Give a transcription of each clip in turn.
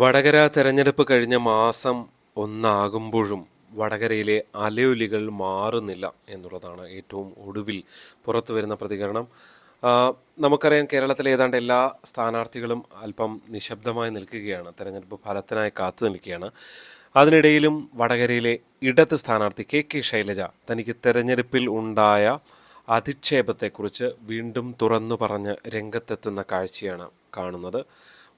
വടകര തെരഞ്ഞെടുപ്പ് കഴിഞ്ഞ മാസം ഒന്നാകുമ്പോഴും വടകരയിലെ അലയൊലികൾ മാറുന്നില്ല എന്നുള്ളതാണ് ഏറ്റവും ഒടുവിൽ പുറത്തു വരുന്ന പ്രതികരണം. ആ, നമുക്കറിയാം, കേരളത്തിലെ ഏതാണ്ട് എല്ലാ സ്ഥാനാർത്ഥികളും അല്പം നിശബ്ദമായി നിൽക്കുകയാണ്, തെരഞ്ഞെടുപ്പ് ഫലത്തിനായി കാത്തു നിൽക്കുകയാണ്. അതിനിടയിലും വടകരയിലെ ഇടത് സ്ഥാനാർത്ഥി കെ ശൈലജ തനിക്ക് തെരഞ്ഞെടുപ്പിൽ ഉണ്ടായ അധിക്ഷേപത്തെക്കുറിച്ച് വീണ്ടും തുറന്നു പറഞ്ഞ് രംഗത്തെത്തുന്ന കാഴ്ചയാണ് കാണുന്നത്.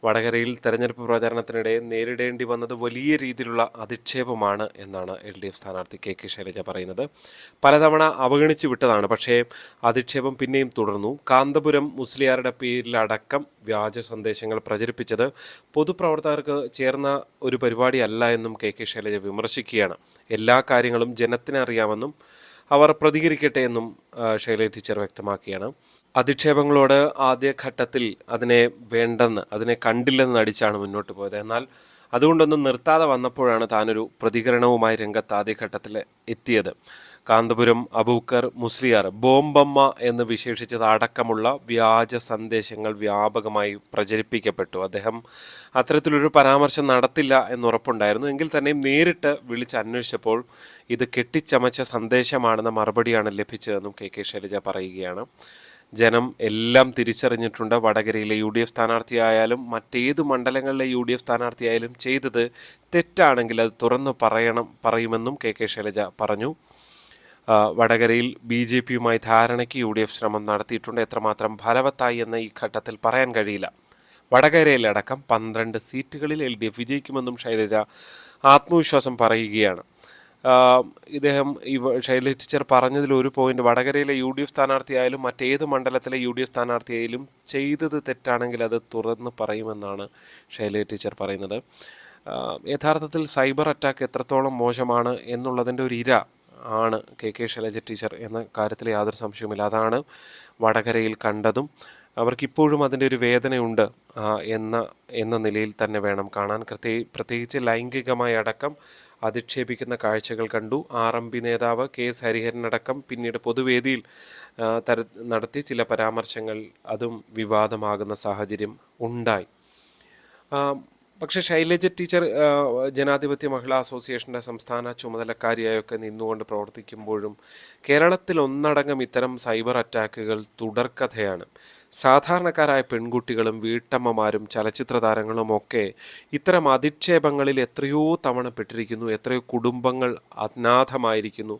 വടകരയിൽ തെരഞ്ഞെടുപ്പ് പ്രചാരണത്തിനിടെ നേരിടേണ്ടി വന്നത് വലിയ രീതിയിലുള്ള അധിക്ഷേപമാണ് എന്നാണ് LDF സ്ഥാനാർത്ഥി കെ ശൈലജ പറയുന്നത്. പലതവണ അവഗണിച്ചു വിട്ടതാണ്, പക്ഷേ അധിക്ഷേപം പിന്നെയും തുടർന്നു. കാന്തപുരം മുസ്ലിയാരുടെ പേരിലടക്കം വ്യാജ സന്ദേശങ്ങൾ പ്രചരിപ്പിച്ചത് പൊതുപ്രവർത്തകർക്ക് ചേർന്ന ഒരു പരിപാടിയല്ല എന്നും കെ ശൈലജ വിമർശിക്കുകയാണ്. എല്ലാ കാര്യങ്ങളും ജനത്തിന് അറിയാമെന്നും അവർ പ്രതികരിക്കട്ടെ എന്നും ശൈലജ ടീച്ചർ വ്യക്തമാക്കിയാണ്. അധിക്ഷേപങ്ങളോട് ആദ്യഘട്ടത്തിൽ അതിനെ കണ്ടില്ലെന്ന് നടിച്ചാണ് മുന്നോട്ട് പോയത്. എന്നാൽ അതുകൊണ്ടൊന്നും നിർത്താതെ വന്നപ്പോഴാണ് താനൊരു പ്രതികരണവുമായി രംഗത്ത് ആദ്യഘട്ടത്തിൽ എത്തിയത്. കാന്തപുരം അബൂക്കർ മുസ്ലിയാർ ബോംബമ്മ എന്ന് വിശേഷിച്ചത് അടക്കമുള്ള വ്യാജ സന്ദേശങ്ങൾ വ്യാപകമായി പ്രചരിപ്പിക്കപ്പെട്ടു. അദ്ദേഹം അത്തരത്തിലൊരു പരാമർശം നടത്തില്ല എന്നുറപ്പുണ്ടായിരുന്നു. എങ്കിൽ തന്നെയും നേരിട്ട് വിളിച്ച് അന്വേഷിച്ചപ്പോൾ ഇത് കെട്ടിച്ചമച്ച സന്ദേശമാണെന്ന മറുപടിയാണ് ലഭിച്ചതെന്നും കെ ശൈലജ പറയുകയാണ്. ജനം എല്ലാം തിരിച്ചറിഞ്ഞിട്ടുണ്ട്. വടകരയിലെ UDF സ്ഥാനാർത്ഥിയായാലും മറ്റേത് മണ്ഡലങ്ങളിലെ UDF സ്ഥാനാർത്ഥിയായാലും ചെയ്തത് തെറ്റാണെങ്കിൽ അത് തുറന്നു പറയുമെന്നും കെ ശൈലജ പറഞ്ഞു. വടകരയിൽ BJPയുമായി ധാരണയ്ക്ക് UDF ശ്രമം നടത്തിയിട്ടുണ്ട്. എത്രമാത്രം ഫലവത്തായി എന്ന് ഈ ഘട്ടത്തിൽ പറയാൻ കഴിയില്ല. വടകരയിലടക്കം 12 സീറ്റുകളിൽ LDF വിജയിക്കുമെന്നും ശൈലജ ആത്മവിശ്വാസം പറയുകയാണ്. ശൈലജ ടീച്ചർ പറഞ്ഞതിൽ ഒരു പോയിന്റ്, വടകരയിലെ UDF സ്ഥാനാർത്ഥിയായാലും മറ്റേത് മണ്ഡലത്തിലെ UDF സ്ഥാനാർത്ഥിയായാലും ചെയ്തത് തെറ്റാണെങ്കിൽ അത് തുറന്ന് പറയുമെന്നാണ് ശൈലജ ടീച്ചർ പറയുന്നത്. യഥാർത്ഥത്തിൽ സൈബർ അറ്റാക്ക് എത്രത്തോളം മോശമാണ് എന്നുള്ളതിൻ്റെ ഒരു ഇര ആണ് കെ ശൈലജ ടീച്ചർ എന്ന കാര്യത്തിൽ യാതൊരു സംശയവുമില്ല. അതാണ് വടകരയിൽ കണ്ടതും. അവർക്കിപ്പോഴും അതിൻ്റെ ഒരു വേദനയുണ്ട് എന്ന നിലയിൽ തന്നെ വേണം കാണാൻ. പ്രത്യേകിച്ച് ലൈംഗികമായി അടക്കം അധിക്ഷേപിക്കുന്ന കാഴ്ചകൾ കണ്ടു. RMP നേതാവ് KS ഹരിഹരനടക്കം പിന്നീട് പൊതുവേദിയിൽ നടത്തി ചില പരാമർശങ്ങൾ, അതും വിവാദമാകുന്ന സാഹചര്യം ഉണ്ടായി. പക്ഷേ ശൈലജ ടീച്ചർ ജനാധിപത്യ മഹിളാ അസോസിയേഷൻ്റെ സംസ്ഥാന ചുമതലക്കാരിയായൊക്കെ നിന്നുകൊണ്ട് പ്രവർത്തിക്കുമ്പോഴും കേരളത്തിൽ ഒന്നടങ്കം ഇത്തരം സൈബർ അറ്റാക്കുകൾ തുടർക്കഥയാണ്. സാധാരണക്കാരായ പെൺകുട്ടികളും വീട്ടമ്മമാരും ചലച്ചിത്ര താരങ്ങളുമൊക്കെ ഇത്തരം അധിക്ഷേപങ്ങളിൽ എത്രയോ തവണ പെട്ടിരിക്കുന്നു. എത്രയോ കുടുംബങ്ങൾ അനാഥമായിരിക്കുന്നു.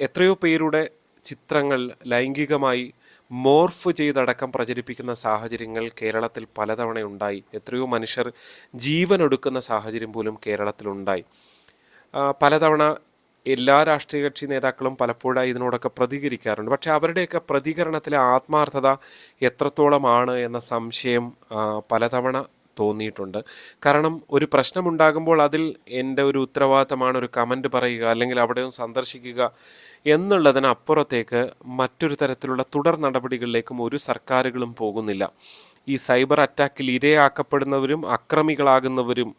എത്രയോ പേരുടെ ചിത്രങ്ങൾ ലൈംഗികമായി മോർഫ് ചെയ്തടക്കം പ്രചരിപ്പിക്കുന്ന സാഹചര്യങ്ങൾ കേരളത്തിൽ പലതവണ ഉണ്ടായി. എത്രയോ മനുഷ്യർ ജീവനൊടുക്കുന്ന സാഹചര്യം പോലും കേരളത്തിലുണ്ടായി. പലതവണ എല്ലാ രാഷ്ട്രീയ കക്ഷി നേതാക്കളും പലപ്പോഴായി ഇതിനോടൊക്കെ പ്രതികരിക്കാറുണ്ട്. പക്ഷേ അവരുടെയൊക്കെ പ്രതികരണത്തിലെ ആത്മാർത്ഥത എത്രത്തോളമാണ് എന്ന സംശയം പലതവണ തോന്നിയിട്ടുണ്ട്. കാരണം ഒരു പ്രശ്നമുണ്ടാകുമ്പോൾ അതിൽ എൻ്റെ ഒരു ഉത്തരവാദിത്തമാണ് ഒരു കമൻറ്റ് പറയുക, അല്ലെങ്കിൽ അവിടെ സന്ദർശിക്കുക എന്നുള്ളതിനപ്പുറത്തേക്ക് മറ്റൊരു തരത്തിലുള്ള തുടർ നടപടികളിലേക്കും ഒരു സർക്കാരുകളും പോകുന്നില്ല. ഈ സൈബർ അറ്റാക്കിൽ ഇരയാക്കപ്പെടുന്നവരും അക്രമികളാകുന്നവരും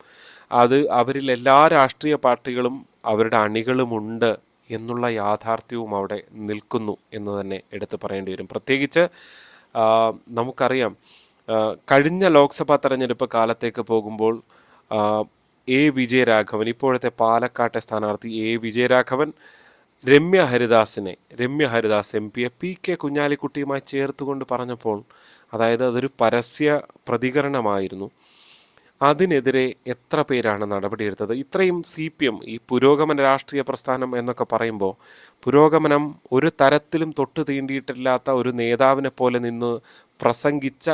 അവരിൽ എല്ലാ രാഷ്ട്രീയ പാർട്ടികളും അവരുടെ അണികളുമുണ്ട് എന്നുള്ള യാഥാർത്ഥ്യവും അവിടെ നിൽക്കുന്നു എന്ന് തന്നെ എടുത്തു പറയേണ്ടി വരും. പ്രത്യേകിച്ച് നമുക്കറിയാം, കഴിഞ്ഞ ലോക്സഭാ തെരഞ്ഞെടുപ്പ് കാലത്തേക്ക് പോകുമ്പോൾ വിജയരാഘവൻ, ഇപ്പോഴത്തെ പാലക്കാട്ടെ സ്ഥാനാർത്ഥി വിജയരാഘവൻ, രമ്യ ഹരിദാസ് MP PK കുഞ്ഞാലിക്കുട്ടിയുമായി ചേർത്തുകൊണ്ട് പറഞ്ഞപ്പോൾ, അതായത് അതൊരു പരസ്യ പ്രതികരണമായിരുന്നു, അതിനെതിരെ എത്ര പേരാണ് നടപടിയെടുത്തത്? ഇത്രയും CPM, ഈ പുരോഗമന രാഷ്ട്രീയ പ്രസ്ഥാനം എന്നൊക്കെ പറയുമ്പോൾ, പുരോഗമനം ഒരു തരത്തിലും തൊട്ട് തീണ്ടിയിട്ടില്ലാത്ത ഒരു നേതാവിനെ പോലെ നിന്ന് പ്രസംഗിച്ച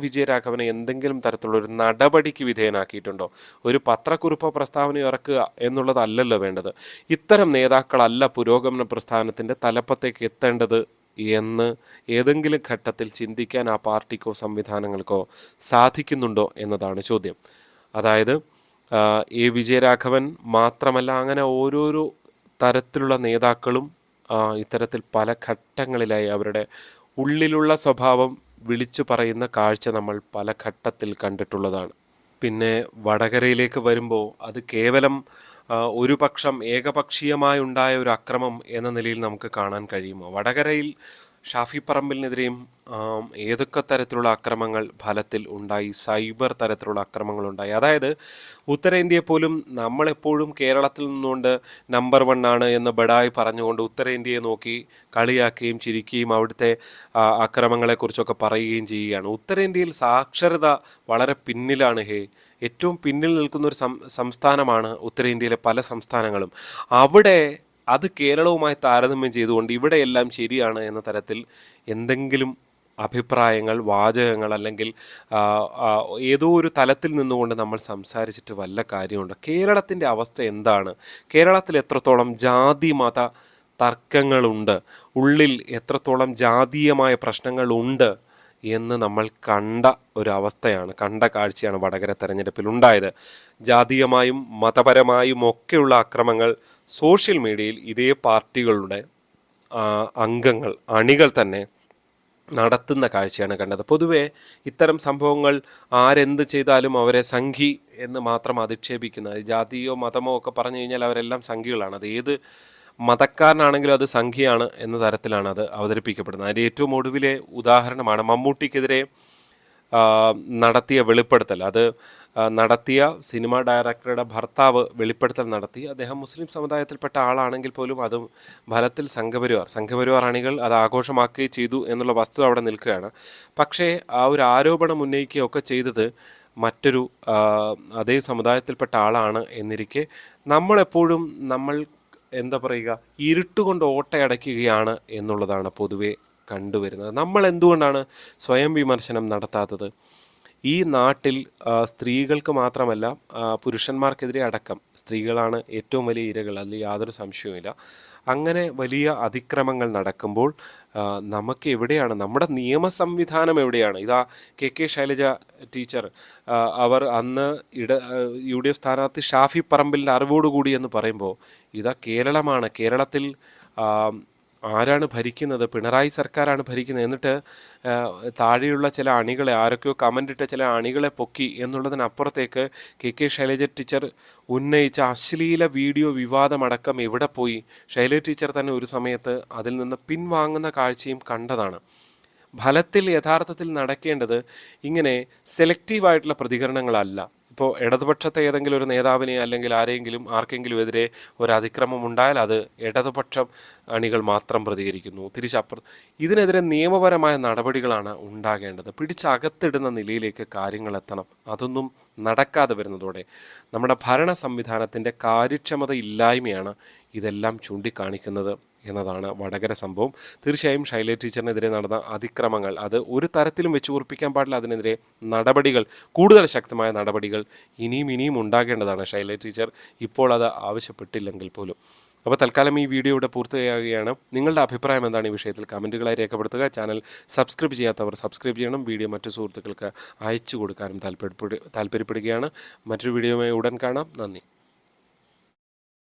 വിജയരാഘവനെ എന്തെങ്കിലും തരത്തിലുള്ള ഒരു നടപടിക്ക് വിധേയനാക്കിയിട്ടുണ്ടോ? ഒരു പത്രക്കുറിപ്പോ പ്രസ്താവനയോ ഇറക്കുക എന്നുള്ളതല്ലല്ലോ വേണ്ടത്. ഇത്തരം നേതാക്കളല്ല പുരോഗമന പ്രസ്ഥാനത്തിൻ്റെ തലപ്പത്തേക്ക് എത്തേണ്ടത് എന്ന് ഏതെങ്കിലും ഘട്ടത്തിൽ ചിന്തിക്കാൻ ആ പാർട്ടിക്കോ സംവിധാനങ്ങൾക്കോ സാധിക്കുന്നുണ്ടോ എന്നതാണ് ചോദ്യം. അതായത് വിജയരാഘവൻ മാത്രമല്ല, അങ്ങനെ ഓരോരോ തരത്തിലുള്ള നേതാക്കളും ഇത്തരത്തിൽ പല ഘട്ടങ്ങളിലായി അവരുടെ ഉള്ളിലുള്ള സ്വഭാവം വിളിച്ചു പറയുന്ന കാഴ്ച നമ്മൾ പല ഘട്ടത്തിൽ കണ്ടിട്ടുള്ളതാണ്. പിന്നെ വടകരയിലേക്ക് വരുമ്പോൾ അത് കേവലം ഒരു പക്ഷം ഏകപക്ഷീയമായി ഉണ്ടായ ഒരു അക്രമം എന്ന നിലയിൽ നമുക്ക് കാണാൻ കഴിയുമോ? വടകരയിൽ ഷാഫി പറമ്പിലിനെതിരെയും ഏതൊക്കെ തരത്തിലുള്ള അക്രമങ്ങൾ ഫലത്തിൽ ഉണ്ടായി, സൈബർ തരത്തിലുള്ള അക്രമങ്ങളുണ്ടായി. അതായത് ഉത്തരേന്ത്യയെ പോലും നമ്മളെപ്പോഴും കേരളത്തിൽ നിന്നുകൊണ്ട് നമ്പർ 1 ആണ് എന്ന് ബഡായി പറഞ്ഞുകൊണ്ട് ഉത്തരേന്ത്യയെ നോക്കി കളിയാക്കുകയും ചിരിക്കുകയും അവിടുത്തെ അക്രമങ്ങളെക്കുറിച്ചൊക്കെ പറയുകയും ചെയ്യുകയാണ്. ഉത്തരേന്ത്യയിൽ സാക്ഷരത വളരെ പിന്നിലാണ്. ഏറ്റവും പിന്നിൽ നിൽക്കുന്ന ഒരു സംസ്ഥാനമാണ് ഉത്തരേന്ത്യയിലെ പല സംസ്ഥാനങ്ങളും. അവിടെ അത് കേരളവുമായി താരതമ്യം ചെയ്തുകൊണ്ട് ഇവിടെയെല്ലാം ശരിയാണ് എന്ന തരത്തിൽ എന്തെങ്കിലും അഭിപ്രായങ്ങൾ, വാചകങ്ങൾ അല്ലെങ്കിൽ ഏതോ ഒരു തലത്തിൽ നിന്നുകൊണ്ട് നമ്മൾ സംസാരിച്ചിട്ട് വല്ല കാര്യമുണ്ട്? കേരളത്തിൻ്റെ അവസ്ഥ എന്താണ്? കേരളത്തിൽ എത്രത്തോളം ജാതി മത തർക്കങ്ങളുണ്ട്, ഉള്ളിൽ എത്രത്തോളം ജാതീയമായ പ്രശ്നങ്ങളുണ്ട് എന്ന് നമ്മൾ കണ്ട കണ്ട കാഴ്ചയാണ് വടകര തെരഞ്ഞെടുപ്പിൽ ഉണ്ടായത്. ജാതീയമായും മതപരമായും ഒക്കെയുള്ള അക്രമങ്ങൾ സോഷ്യൽ മീഡിയയിൽ ഇതേ പാർട്ടികളുടെ അണികൾ തന്നെ നടത്തുന്ന കാഴ്ചയാണ് കണ്ടത്. പൊതുവെ ഇത്തരം സംഭവങ്ങൾ ആരെന്ത് ചെയ്താലും അവരെ സംഘി എന്ന് മാത്രം അധിക്ഷേപിക്കുന്നത്, ജാതിയോ മതമോ ഒക്കെ പറഞ്ഞു കഴിഞ്ഞാൽ അവരെല്ലാം സംഘികളാണ്. അത് ഏത് മതക്കാരനാണെങ്കിലും അത് സംഖ്യയാണ് എന്ന തരത്തിലാണ് അത് അവതരിപ്പിക്കപ്പെടുന്നത്. അതിൻ്റെ ഏറ്റവും ഒടുവിലെ ഉദാഹരണമാണ് മമ്മൂട്ടിക്കെതിരെ നടത്തിയ വെളിപ്പെടുത്തൽ. അത് നടത്തിയ സിനിമാ ഡയറക്ടറുടെ ഭർത്താവ് വെളിപ്പെടുത്തൽ നടത്തി. അദ്ദേഹം മുസ്ലിം സമുദായത്തിൽപ്പെട്ട ആളാണെങ്കിൽ പോലും അത് ഫലത്തിൽ സംഘപരിവാർ അണികൾ അത് ആഘോഷമാക്കുകയും ചെയ്തു എന്നുള്ള വസ്തുത അവിടെ നിൽക്കുകയാണ്. പക്ഷേ ആ ഒരു ആരോപണം ഉന്നയിക്കുകയൊക്കെ ചെയ്തത് മറ്റൊരു അതേ സമുദായത്തിൽപ്പെട്ട ആളാണ് എന്നിരിക്കെ നമ്മളെപ്പോഴും എന്താ പറയുക, ഇരുട്ടുകൊണ്ട് ഓട്ടയടയ്ക്കുകയാണ് എന്നുള്ളതാണ് പൊതുവെ കണ്ടുവരുന്നത്. നമ്മൾ എന്തുകൊണ്ടാണ് സ്വയം വിമർശനം നടത്താത്തത്? ഈ നാട്ടിൽ സ്ത്രീകൾക്ക് മാത്രമല്ല പുരുഷന്മാർക്കെതിരെ അടക്കം സ്ത്രീകളാണ് ഏറ്റവും വലിയ ഇരകൾ, അതിൽ യാതൊരു സംശയവുമില്ല. അങ്ങനെ വലിയ അതിക്രമങ്ങൾ നടക്കുമ്പോൾ നമുക്ക് എവിടെയാണ് നമ്മുടെ നിയമ സംവിധാനം? എവിടെയാണ്? ഇതാ കെ ശൈലജ ടീച്ചർ അവർ അന്ന് UDF സ്ഥാനാർത്ഥി ഷാഫി പറമ്പിലിൻ്റെ അറിവോടുകൂടി എന്ന് പറയുമ്പോൾ ഇതാ കേരളമാണ്. കേരളത്തിൽ ആരാണ് ഭരിക്കുന്നത്? പിണറായി സർക്കാരാണ് ഭരിക്കുന്നത്. എന്നിട്ട് താഴെയുള്ള ചില അണികളെ, ആരൊക്കെയോ കമൻ്റ് ചില അണികളെ പൊക്കി എന്നുള്ളതിനപ്പുറത്തേക്ക് കെ ശൈലജ ടീച്ചർ ഉന്നയിച്ച അശ്ലീല വീഡിയോ വിവാദമടക്കം എവിടെ പോയി? ശൈലജ ടീച്ചർ തന്നെ ഒരു സമയത്ത് അതിൽ നിന്ന് പിൻവാങ്ങുന്ന കാഴ്ചയും കണ്ടതാണ്. ഫലത്തിൽ യഥാർത്ഥത്തിൽ നടക്കേണ്ടത് ഇങ്ങനെ സെലക്റ്റീവായിട്ടുള്ള പ്രതികരണങ്ങളല്ല. ഇപ്പോൾ ഇടതുപക്ഷത്തെ ഏതെങ്കിലും ഒരു നേതാവിനെ അല്ലെങ്കിൽ ആർക്കെങ്കിലും എതിരെ ഒരു അതിക്രമം ഉണ്ടായാൽ അത് ഇടതുപക്ഷം അണികൾ മാത്രം പ്രതികരിക്കുന്നു. ഇതിനെതിരെ നിയമപരമായ നടപടികളാണ് ഉണ്ടാകേണ്ടത്. പിടിച്ചകത്തിടുന്ന നിലയിലേക്ക് കാര്യങ്ങൾ എത്തണം. അതൊന്നും നടക്കാതെ വരുന്നതോടെ നമ്മുടെ ഭരണ സംവിധാനത്തിൻ്റെ കാര്യക്ഷമത ഇല്ലായ്മയാണ് ഇതെല്ലാം ചൂണ്ടിക്കാണിക്കുന്നത് എന്നതാണ് വടകര സംഭവം. തീർച്ചയായും ശൈലജ ടീച്ചറിനെതിരെ നടന്ന അതിക്രമങ്ങൾ അത് ഒരു തരത്തിലും വെച്ച് ഉറപ്പിക്കാൻ പാടില്ല. അതിനെതിരെ നടപടികൾ, കൂടുതൽ ശക്തമായ നടപടികൾ ഇനിയും ഉണ്ടാകേണ്ടതാണ്. ശൈലജ ടീച്ചർ ഇപ്പോൾ അത് ആവശ്യപ്പെട്ടില്ലെങ്കിൽ പോലും. അപ്പോൾ തൽക്കാലം ഈ വീഡിയോ ഇവിടെ പൂർത്തിയാകുകയാണ്. നിങ്ങളുടെ അഭിപ്രായം എന്താണ് ഈ വിഷയത്തിൽ? കമൻറ്റുകളായി രേഖപ്പെടുത്തുക. ചാനൽ സബ്സ്ക്രൈബ് ചെയ്യാത്തവർ സബ്സ്ക്രൈബ് ചെയ്യണം. വീഡിയോ മറ്റു സുഹൃത്തുക്കൾക്ക് അയച്ചു കൊടുക്കാനും താല്പര്യപ്പെടുകയാണ്. മറ്റൊരു വീഡിയോയുമായി ഉടൻ കാണാം. നന്ദി.